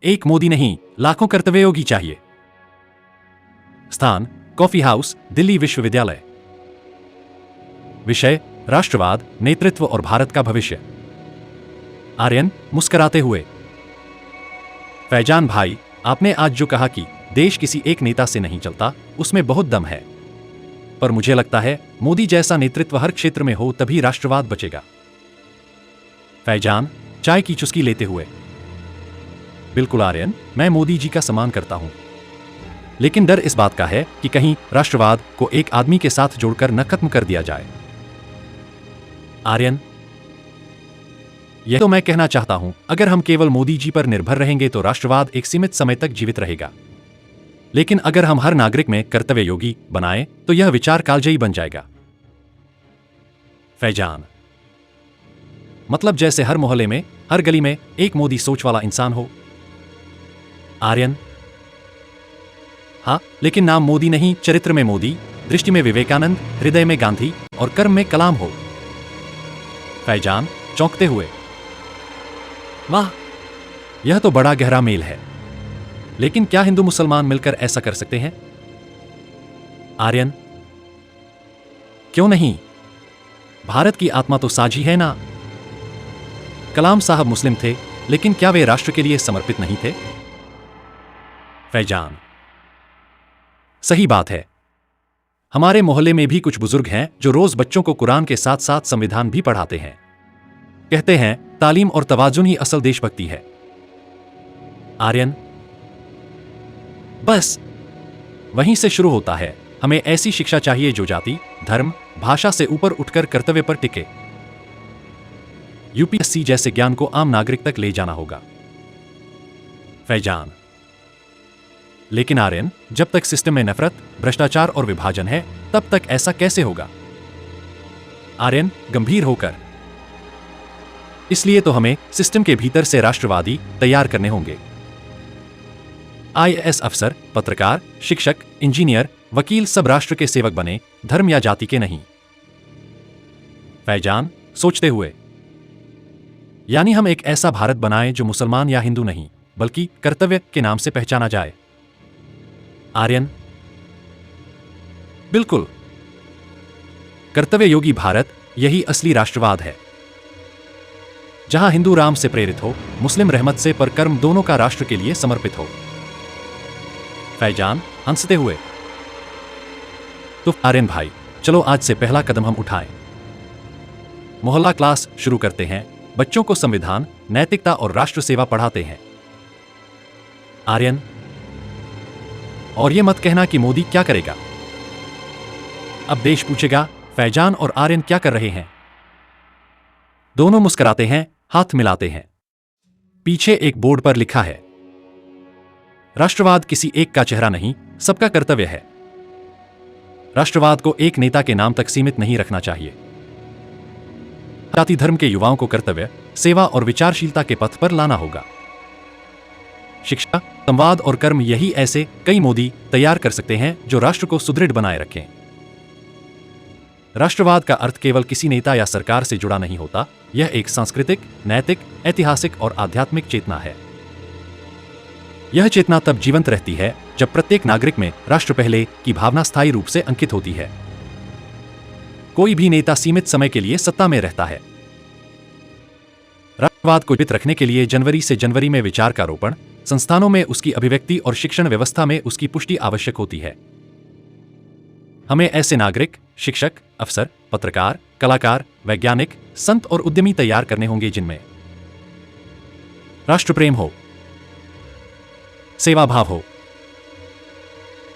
एक मोदी नहीं, लाखों कर्तव्ययोगी चाहिए। स्थान कॉफी हाउस, दिल्ली विश्वविद्यालय। विषय राष्ट्रवाद, नेतृत्व और भारत का भविष्य। आर्यन मुस्कुराते हुए, फैजान भाई, आपने आज जो कहा कि देश किसी एक नेता से नहीं चलता, उसमें बहुत दम है। पर मुझे लगता है मोदी जैसा नेतृत्व हर क्षेत्र में हो तभी राष्ट्रवाद बचेगा। फैजान चाय की चुस्की लेते हुए, बिल्कुल आर्यन, मैं मोदी जी का सम्मान करता हूं, लेकिन डर इस बात का है कि कहीं राष्ट्रवाद को एक आदमी के साथ जोड़कर न खत्म कर दिया जाए। आर्यन, यह तो मैं कहना चाहता हूं, अगर हम केवल मोदी जी पर निर्भर रहेंगे तो राष्ट्रवाद एक सीमित समय तक जीवित रहेगा, लेकिन अगर हम हर नागरिक में कर्तव्ययोगी बनाएं तो यह विचार कालजयी बन जाएगा। फैजान, मतलब जैसे हर मोहल्ले में, हर गली में एक मोदी सोच वाला इंसान हो। आर्यन, हाँ, लेकिन नाम मोदी नहीं, चरित्र में मोदी, दृष्टि में विवेकानंद, हृदय में गांधी और कर्म में कलाम हो। फैजान चौंकते हुए, वाह, यह तो बड़ा गहरा मेल है, लेकिन क्या हिंदू मुसलमान मिलकर ऐसा कर सकते हैं? आर्यन, क्यों नहीं, भारत की आत्मा तो साझी है ना। कलाम साहब मुस्लिम थे, लेकिन क्या वे राष्ट्र के लिए समर्पित नहीं थे? फैजान, सही बात है। हमारे मोहल्ले में भी कुछ बुजुर्ग हैं जो रोज बच्चों को कुरान के साथ साथ संविधान भी पढ़ाते हैं। कहते हैं तालीम और तवाजुन ही असल देशभक्ति है। आर्यन, बस वहीं से शुरू होता है। हमें ऐसी शिक्षा चाहिए जो जाति, धर्म, भाषा से ऊपर उठकर कर्तव्य पर टिके। यूपीएससी जैसे ज्ञान को आम नागरिक तक ले जाना होगा। फैजान, लेकिन आर्यन, जब तक सिस्टम में नफरत, भ्रष्टाचार और विभाजन है, तब तक ऐसा कैसे होगा? आर्यन गंभीर होकर, इसलिए तो हमें सिस्टम के भीतर से राष्ट्रवादी तैयार करने होंगे। आईएएस अफसर, पत्रकार, शिक्षक, इंजीनियर, वकील सब राष्ट्र के सेवक बने, धर्म या जाति के नहीं। फैजान सोचते हुए, यानी हम एक ऐसा भारत बनाएं जो मुसलमान या हिंदू नहीं, बल्कि कर्तव्य के नाम से पहचाना जाए। आर्यन, बिल्कुल, कर्तव्य योगी भारत, यही असली राष्ट्रवाद है, जहां हिंदू राम से प्रेरित हो, मुस्लिम रहमत से, पर कर्म दोनों का राष्ट्र के लिए समर्पित हो। फैजान हंसते हुए, तो आर्यन भाई, चलो आज से पहला कदम हम उठाएं। मोहल्ला क्लास शुरू करते हैं, बच्चों को संविधान, नैतिकता और राष्ट्र सेवा पढ़ाते हैं। आर्यन, और यह मत कहना कि मोदी क्या करेगा। अब देश पूछेगा, फैजान और आर्यन क्या कर रहे हैं? दोनों मुस्कुराते हैं, हाथ मिलाते हैं। पीछे एक बोर्ड पर लिखा है, राष्ट्रवाद किसी एक का चेहरा नहीं, सबका कर्तव्य है। राष्ट्रवाद को एक नेता के नाम तक सीमित नहीं रखना चाहिए। जाति धर्म के युवाओं को कर्तव्य, सेवा और विचारशीलता के पथ पर लाना होगा। शिक्षा, संवाद और कर्म, यही ऐसे कई मोदी तैयार कर सकते हैं जो राष्ट्र को सुदृढ़ बनाए रखें। राष्ट्रवाद का अर्थ केवल किसी नेता या सरकार से जुड़ा नहीं होता, यह एक सांस्कृतिक, नैतिक, ऐतिहासिक और आध्यात्मिक चेतना है। यह चेतना तब जीवंत रहती है जब प्रत्येक नागरिक में राष्ट्र पहले की भावना स्थायी रूप से अंकित होती है। कोई भी नेता सीमित समय के लिए सत्ता में रहता है। राष्ट्रवाद को जीवित रखने के लिए जनवरी से जनवरी में विचार का रोपण, संस्थानों में उसकी अभिव्यक्ति और शिक्षण व्यवस्था में उसकी पुष्टि आवश्यक होती है। हमें ऐसे नागरिक, शिक्षक, अफसर, पत्रकार, कलाकार, वैज्ञानिक, संत और उद्यमी तैयार करने होंगे जिनमें राष्ट्र प्रेम हो, सेवा भाव हो,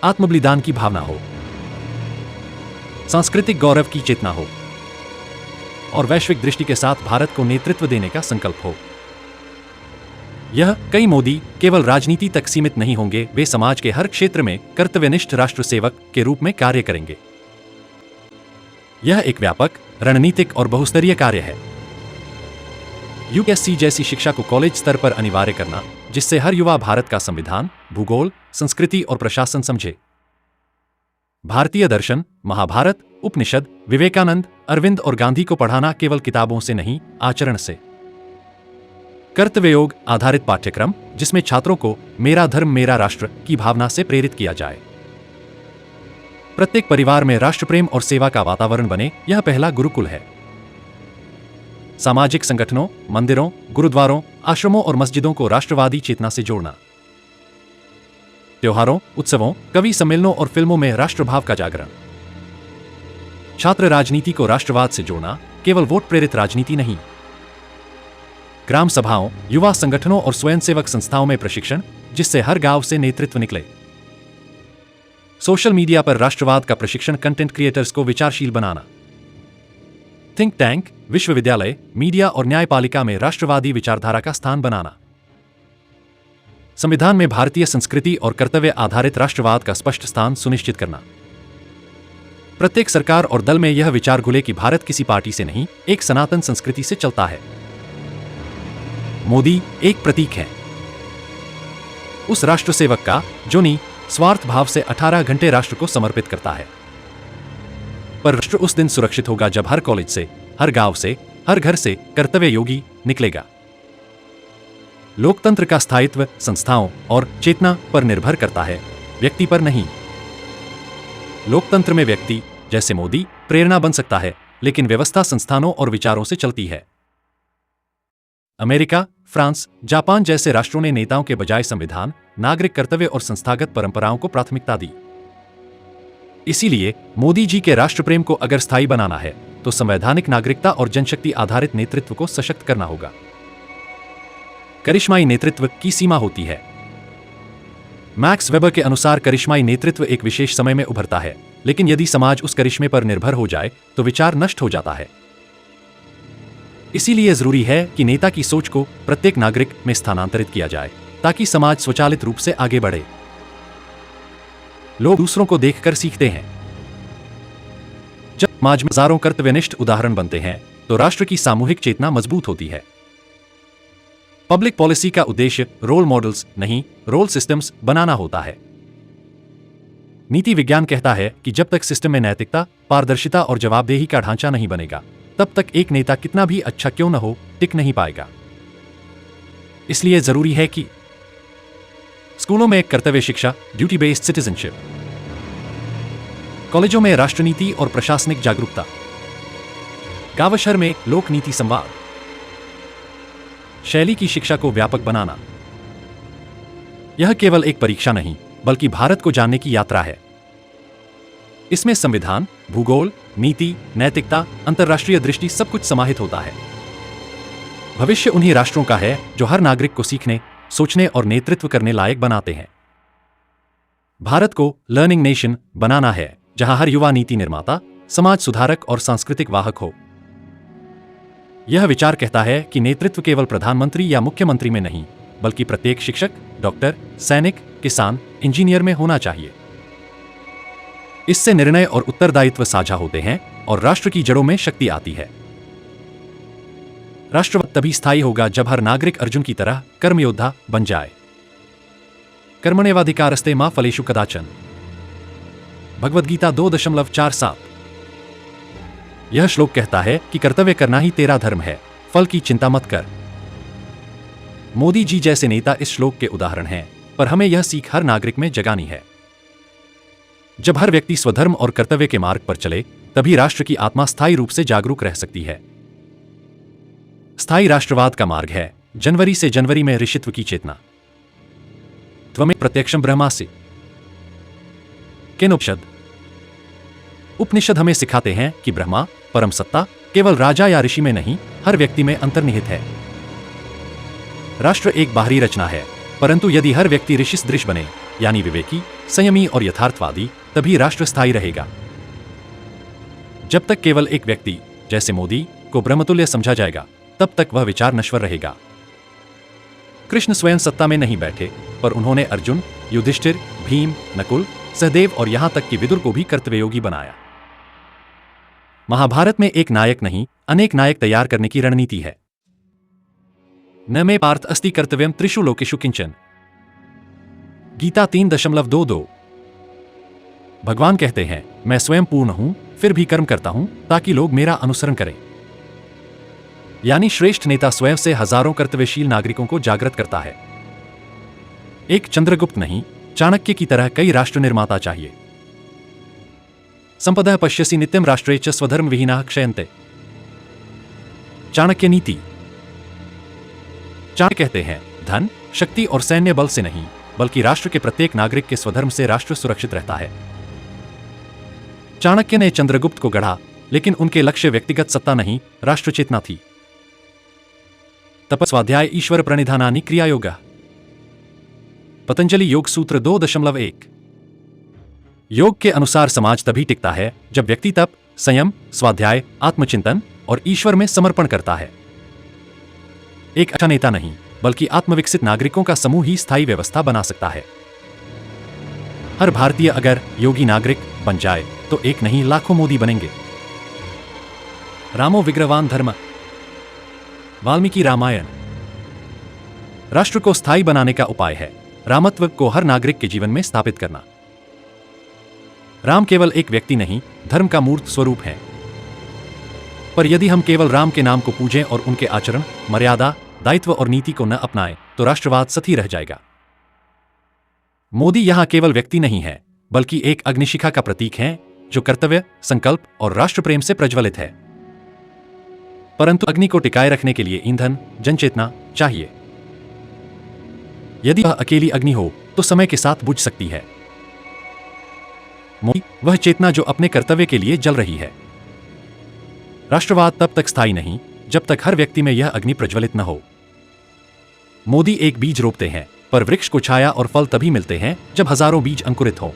आत्मबलिदान की भावना हो, सांस्कृतिक गौरव की चेतना हो और वैश्विक दृष्टि के साथ भारत को नेतृत्व देने का संकल्प हो। यह कई मोदी केवल राजनीति तक सीमित नहीं होंगे, वे समाज के हर क्षेत्र में कर्तव्यनिष्ठ राष्ट्र सेवक के रूप में कार्य करेंगे। यह एक व्यापक, रणनीतिक और बहुस्तरीय कार्य है। यूपीएससी जैसी शिक्षा को कॉलेज स्तर पर अनिवार्य करना, जिससे हर युवा भारत का संविधान, भूगोल, संस्कृति और प्रशासन समझे। भारतीय दर्शन, महाभारत, उपनिषद, विवेकानंद, अरविंद और गांधी को पढ़ाना केवल किताबों से नहीं, आचरण से। कर्तव्ययोग आधारित पाठ्यक्रम जिसमें छात्रों को मेरा धर्म मेरा राष्ट्र की भावना से प्रेरित किया जाए। प्रत्येक परिवार में राष्ट्र प्रेम और सेवा का वातावरण बने, यह पहला गुरुकुल है। सामाजिक संगठनों, मंदिरों, गुरुद्वारों, आश्रमों और मस्जिदों को राष्ट्रवादी चेतना से जोड़ना। त्योहारों, उत्सवों, कवि सम्मेलनों और फिल्मों में राष्ट्रभाव का जागरण। छात्र राजनीति को राष्ट्रवाद से जोड़ना, केवल वोट प्रेरित राजनीति नहीं। ग्राम सभाओं, युवा संगठनों और स्वयंसेवक संस्थाओं में प्रशिक्षण, जिससे हर गांव से नेतृत्व निकले। सोशल मीडिया पर राष्ट्रवाद का प्रशिक्षण, कंटेंट क्रिएटर्स को विचारशील बनाना। थिंक टैंक, विश्वविद्यालय, मीडिया और न्यायपालिका में राष्ट्रवादी विचारधारा का स्थान बनाना। संविधान में भारतीय संस्कृति और कर्तव्य आधारित राष्ट्रवाद का स्पष्ट स्थान सुनिश्चित करना। प्रत्येक सरकार और दल में यह विचार घुले कि भारत किसी पार्टी से नहीं, एक सनातन संस्कृति से चलता है। मोदी एक प्रतीक है उस राष्ट्र सेवक का जो निस्वार्थ भाव से 18 घंटे राष्ट्र को समर्पित करता है। पर राष्ट्र उस दिन सुरक्षित होगा जब हर कॉलेज से, हर गांव से, हर घर से कर्तव्य योगी निकलेगा। लोकतंत्र का स्थायित्व संस्थाओं और चेतना पर निर्भर करता है, व्यक्ति पर नहीं। लोकतंत्र में व्यक्ति जैसे मोदी प्रेरणा बन सकता है, लेकिन व्यवस्था संस्थानों और विचारों से चलती है। अमेरिका, फ्रांस, जापान जैसे राष्ट्रों ने नेताओं के बजाय संविधान, नागरिक कर्तव्य और संस्थागत परंपराओं को प्राथमिकता दी। इसीलिए मोदी जी के राष्ट्र प्रेम को अगर स्थायी बनाना है तो संवैधानिक नागरिकता और जनशक्ति आधारित नेतृत्व को सशक्त करना होगा। करिश्माई नेतृत्व की सीमा होती है। मैक्स वेबर के अनुसार करिश्माई नेतृत्व एक विशेष समय में उभरता है, लेकिन यदि समाज उस करिश्मे पर निर्भर हो जाए तो विचार नष्ट हो जाता है। इसीलिए जरूरी है कि नेता की सोच को प्रत्येक नागरिक में स्थानांतरित किया जाए ताकि समाज स्वचालित रूप से आगे बढ़े। लोग दूसरों को देखकर सीखते हैं। जब समाज में हजारों कर्तव्यनिष्ठ उदाहरण बनते हैं तो राष्ट्र की सामूहिक चेतना मजबूत होती है। पब्लिक पॉलिसी का उद्देश्य रोल मॉडल्स नहीं, रोल सिस्टम्स बनाना होता है। नीति विज्ञान कहता है कि जब तक सिस्टम में नैतिकता, पारदर्शिता और जवाबदेही का ढांचा नहीं बनेगा, तब तक एक नेता कितना भी अच्छा क्यों न हो, टिक नहीं पाएगा। इसलिए जरूरी है कि स्कूलों में कर्तव्य शिक्षा, ड्यूटी बेस्ड सिटीजनशिप, कॉलेजों में राष्ट्रनीति और प्रशासनिक जागरूकता, गांव शहर में लोक नीति संवाद, शैली की शिक्षा को व्यापक बनाना। यह केवल एक परीक्षा नहीं, बल्कि भारत को जानने की यात्रा है। इसमें संविधान, भूगोल, नीति, नैतिकता, अंतर्राष्ट्रीय दृष्टि सब कुछ समाहित होता है। भविष्य उन्हीं राष्ट्रों का है जो हर नागरिक को सीखने, सोचने और नेतृत्व करने लायक बनाते हैं। भारत को लर्निंग नेशन बनाना है, जहां हर युवा नीति निर्माता, समाज सुधारक और सांस्कृतिक वाहक हो। यह विचार कहता है कि नेतृत्व केवल प्रधानमंत्री या मुख्यमंत्री में नहीं, बल्कि प्रत्येक शिक्षक, डॉक्टर, सैनिक, किसान, इंजीनियर में होना चाहिए। इससे निर्णय और उत्तरदायित्व साझा होते हैं और राष्ट्र की जड़ों में शक्ति आती है। राष्ट्रवाद तभी स्थायी होगा जब हर नागरिक अर्जुन की तरह कर्मयोद्धा बन जाए। कर्मण्येवाधिकारस्ते मा फलेषु कदाचन। भगवद गीता 2.47। यह श्लोक कहता है कि कर्तव्य करना ही तेरा धर्म है, फल की चिंता मत कर। मोदी जी जैसे नेता इस श्लोक के उदाहरण हैं, पर हमें यह सीख हर नागरिक में जगानी है। जब हर व्यक्ति स्वधर्म और कर्तव्य के मार्ग पर चले, तभी राष्ट्र की आत्मा स्थायी रूप से जागरूक रह सकती है। स्थायी राष्ट्रवाद का मार्ग है जनवरी से जनवरी में ऋषित्व की चेतना। त्वमेव प्रत्यक्षम ब्रह्मासि। केनोपनिषद। उपनिषद हमें सिखाते हैं कि ब्रह्मा, परम सत्ता, केवल राजा या ऋषि में नहीं, हर व्यक्ति में अंतर्निहित है। राष्ट्र एक बाहरी रचना है, परंतु यदि हर व्यक्ति ऋषि सदृश बने, यानी विवेकी, संयमी और यथार्थवादी, तभी राष्ट्र स्थायी रहेगा। जब तक केवल एक व्यक्ति जैसे मोदी को ब्रह्मतुल्य समझा जाएगा, तब तक वह विचार नश्वर रहेगा। कृष्ण स्वयं सत्ता में नहीं बैठे, पर उन्होंने अर्जुन, युधिष्ठिर, भीम, नकुल, सहदेव और यहां तक कि विदुर को भी कर्तव्ययोगी बनाया। महाभारत में एक नायक नहीं, अनेक नायक तैयार करने की रणनीति है। न मे पार्थ अस्ति कर्तव्यम त्रिषु लोकेषु किंचन। गीता 3.22। भगवान कहते हैं, मैं स्वयं पूर्ण हूं, फिर भी कर्म करता हूं ताकि लोग मेरा अनुसरण करें। यानी श्रेष्ठ नेता स्वयं से हजारों कर्तव्यशील नागरिकों को जागृत करता है। एक चंद्रगुप्त नहीं, चाणक्य की तरह कई राष्ट्र निर्माता चाहिए। संपदः पश्यसि नित्यं राष्ट्रे च स्वधर्म विहीनाः क्षयन्ते। चाणक्य नीति। चाणक्य कहते हैं, धन, शक्ति और सैन्य बल से नहीं, बल्कि राष्ट्र के प्रत्येक नागरिक के स्वधर्म से राष्ट्र सुरक्षित रहता है। चाणक्य ने चंद्रगुप्त को गढ़ा, लेकिन उनके लक्ष्य व्यक्तिगत सत्ता नहीं, राष्ट्र चेतना थी। तपस्वाध्याय ईश्वर प्रणिधानानि क्रियायोगः। पतंजलि योग सूत्र 2.1। योग के अनुसार समाज तभी टिकता है जब व्यक्ति तप, संयम, स्वाध्याय, आत्मचिंतन और ईश्वर में समर्पण करता है। एक अच्छा नेता नहीं, बल्कि आत्मविकसित नागरिकों का समूह ही स्थायी व्यवस्था बना सकता है। हर भारतीय अगर योगी नागरिक बन जाए तो एक नहीं लाखों मोदी बनेंगे। रामो विग्रहवान धर्म। वाल्मीकि रामायण। राष्ट्र को स्थायी बनाने का उपाय है रामत्व को हर नागरिक के जीवन में स्थापित करना। राम केवल एक व्यक्ति नहीं, धर्म का मूर्त स्वरूप है। पर यदि हम केवल राम के नाम को पूजें और उनके आचरण, मर्यादा, दायित्व और नीति को न अपनाएं, तो राष्ट्रवाद सती रह जाएगा। मोदी यहां केवल व्यक्ति नहीं है, बल्कि एक अग्निशिखा का प्रतीक है जो कर्तव्य, संकल्प और राष्ट्र प्रेम से प्रज्वलित है। परंतु अग्नि को टिकाए रखने के लिए ईंधन, जनचेतना चाहिए। यदि वह अकेली अग्नि हो तो समय के साथ बुझ सकती है। मोदी वह चेतना जो अपने कर्तव्य के लिए जल रही है। राष्ट्रवाद तब तक स्थायी नहीं जब तक हर व्यक्ति में यह अग्नि प्रज्वलित न हो। मोदी एक बीज रोपते हैं, पर वृक्ष को छाया और फल तभी मिलते हैं जब हजारों बीज अंकुरित हों।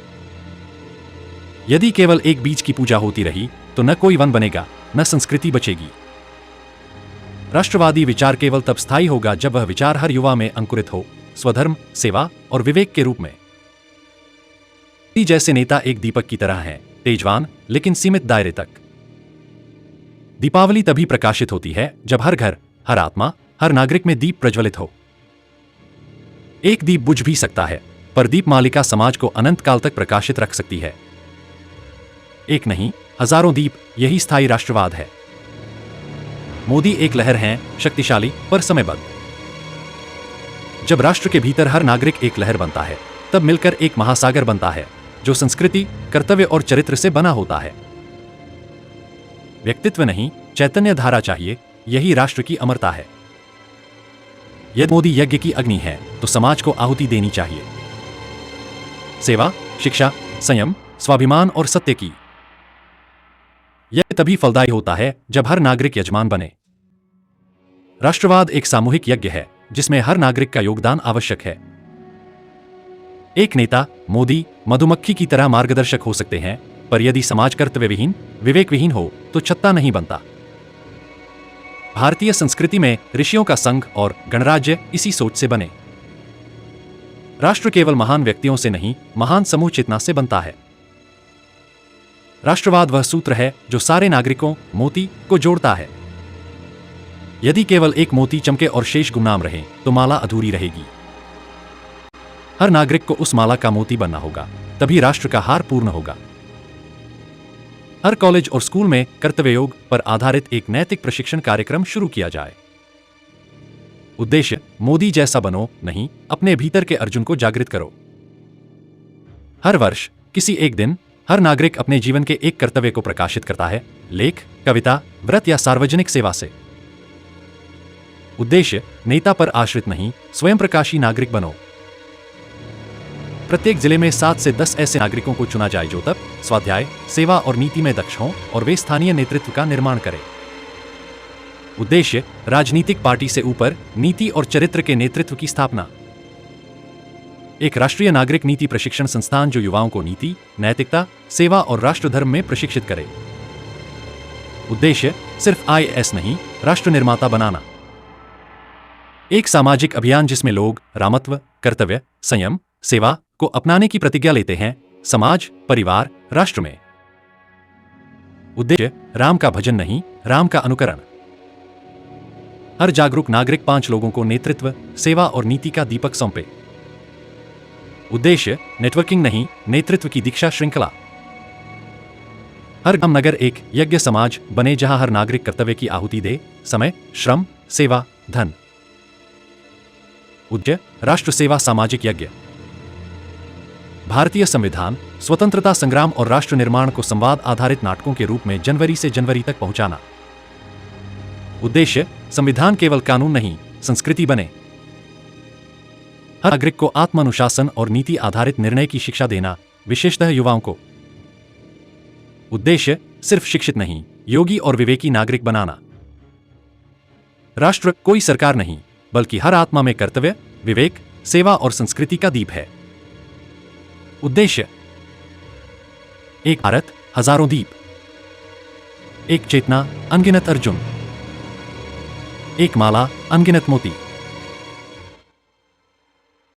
यदि केवल एक बीज की पूजा होती रही तो न कोई वन बनेगा, न संस्कृति बचेगी। राष्ट्रवादी विचार केवल तब स्थायी होगा जब वह विचार हर युवा में अंकुरित हो, स्वधर्म, सेवा और विवेक के रूप में। मोदी जैसे नेता एक दीपक की तरह हैं, तेजवान लेकिन सीमित दायरे तक। दीपावली तभी प्रकाशित होती है जब हर घर, हर आत्मा, हर नागरिक में दीप प्रज्वलित हो। एक दीप बुझ भी सकता है, पर दीपमालिका समाज को अनंत काल तक प्रकाशित रख सकती है। एक नहीं, हजारों दीप, यही स्थायी राष्ट्रवाद है। मोदी एक लहर हैं, शक्तिशाली पर समयबद्ध। जब राष्ट्र के भीतर हर नागरिक एक लहर बनता है, तब मिलकर एक महासागर बनता है जो संस्कृति, कर्तव्य और चरित्र से बना होता है। व्यक्तित्व नहीं, चैतन्य धारा चाहिए, यही राष्ट्र की अमरता है। यदि मोदी यज्ञ की अग्नि है तो समाज को आहुति देनी चाहिए। सेवा, शिक्षा, संयम, स्वाभिमान और सत्य की। यह तभी फलदायी होता है जब हर नागरिक यजमान बने। राष्ट्रवाद एक सामूहिक यज्ञ है जिसमें हर नागरिक का योगदान आवश्यक है। एक नेता, मोदी, मधुमक्खी की तरह मार्गदर्शक हो सकते हैं, पर यदि समाज कर्तव्यविहीन, विवेकविहीन हो तो छत्ता नहीं बनता। भारतीय संस्कृति में ऋषियों का संघ और गणराज्य इसी सोच से बने। राष्ट्र केवल महान व्यक्तियों से नहीं, महान समूह चेतना से बनता है। राष्ट्रवाद वह सूत्र है जो सारे नागरिकों, मोती को जोड़ता है। यदि केवल एक मोती चमके और शेष गुमनाम रहे तो माला अधूरी रहेगी। हर नागरिक को उस माला का मोती बनना होगा, तभी राष्ट्र का हार पूर्ण होगा। हर कॉलेज और स्कूल में कर्तव्ययोग पर आधारित एक नैतिक प्रशिक्षण कार्यक्रम शुरू किया जाए। उद्देश्य, मोदी जैसा बनो नहीं, अपने भीतर के अर्जुन को जागृत करो। हर वर्ष किसी एक दिन हर नागरिक अपने जीवन के एक कर्तव्य को प्रकाशित करता है, लेख, कविता, व्रत या सार्वजनिक सेवा से। उद्देश्य, नेता पर आश्रित नहीं, स्वयं प्रकाशी नागरिक बनो। प्रत्येक जिले में 7 से 10 ऐसे नागरिकों को चुना जाए जो तप, स्वाध्याय, सेवा और नीति में दक्ष हों और वे स्थानीय नेतृत्व का निर्माण करें। उद्देश्य, राजनीतिक पार्टी से ऊपर नीति और चरित्र के नेतृत्व की स्थापना। एक राष्ट्रीय नागरिक नीति प्रशिक्षण संस्थान जो युवाओं को नीति, नैतिकता, सेवा और राष्ट्र धर्म में प्रशिक्षित करे। उद्देश्य, सिर्फ IAS नहीं, राष्ट्र निर्माता बनाना। एक सामाजिक अभियान जिसमें लोग रामत्व, कर्तव्य, संयम, सेवा को अपनाने की प्रतिज्ञा लेते हैं, समाज, परिवार, राष्ट्र में। उद्देश्य, राम का भजन नहीं, राम का अनुकरण। हर जागरूक नागरिक 5 लोगों को नेतृत्व, सेवा और नीति का दीपक सौंपे। उद्देश्य, नेटवर्किंग नहीं, नेतृत्व की दीक्षा श्रृंखला। हर ग्राम नगर एक यज्ञ समाज बने जहां हर नागरिक कर्तव्य की आहुति दे, समय, श्रम, सेवा, धन। उद्देश्य राष्ट्र सेवा सामाजिक यज्ञ। भारतीय संविधान, स्वतंत्रता संग्राम और राष्ट्र निर्माण को संवाद आधारित नाटकों के रूप में जनवरी से जनवरी तक पहुंचाना। उद्देश्य संविधान केवल कानून नहीं, संस्कृति बने। हर नागरिक को आत्मानुशासन और नीति आधारित निर्णय की शिक्षा देना, विशेषतः युवाओं को। उद्देश्य सिर्फ शिक्षित नहीं, योगी और विवेकी नागरिक बनाना। राष्ट्र कोई सरकार नहीं, बल्कि हर आत्मा में कर्तव्य, विवेक, सेवा और संस्कृति का दीप है। उद्देश्य एक भारत, हजारों दीप। एक चेतना, अनगिनत अर्जुन। एक माला, अनगिनत मोती।